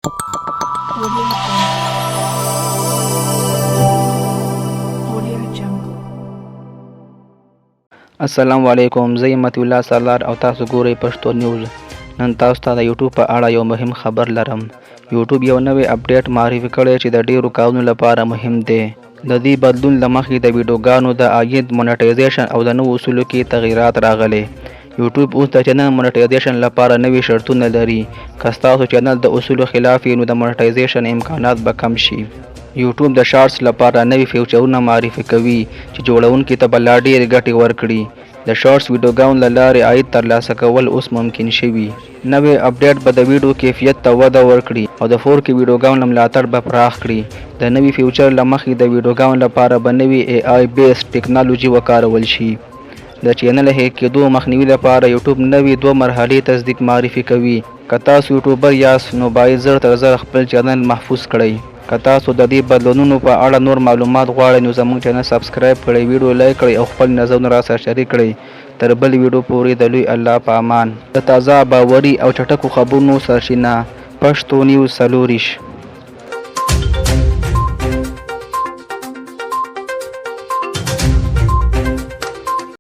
Audio Jungle. السلام علیکم، زه یم مطیع الله سالار او تاسو ګورئ پښتو نیوز. نن تاسو ته د یوټیوب په اړه یو مهم خبر لرم. یوټیوب یو نوی اپډیټ معرفي کړی چې د ډیرو کارونو لپاره مهم دی. د دې بدلون له مخې د ویډیوګانو د عاید مونټایزیشن او د نوو اصولو کې تغییرات راغلي. یوټیوب اوس د چینل مونټایزیشن لپاره نوي شرطونه لري. که ستاسو چینل د اصولو خلاف وي نو د مونټایزیشن امکانات به کم شي. یوټیوب د شارټس لپاره نوي فیچرونه معرفي کوي چې جوړونکي ته به لا ډېرې ګټې ورکړي. د شارټس ویډیوګانو له لارې عاید ترلاسه کول اوس ممکن شوي. نوی اپډیټ به د ویډیو کیفیت ته وده ورکړي او د 4K ویډیوګانو ملاتړ به پراخ کړي. د نوي فیچر له مخې د ویډیوګانو لپاره به نوي AI بیس ټیکنالوژي وکارول شي. د چینل هیک کېدو مخنیوي لپاره یوټیوب نوي 2 مرحلې تصدیق معرفي کوي. که تاسو یوټیوبر یاست نو باید زر تر زر خپل چینل محفوظ کړئ. که تاسو د دې بدلونونو په اړه نور معلومات غواړئ نو زموږ چینل سبسکرایب کړئ، ویډیو لایک کړئ او خپل نظرونه راسره شریک کړئ. تر بل ویډیو پورې د لوی الله په امان. د تازه، باوري او چټکو خبرونو سرچینه پښتو نیوز څلوریش.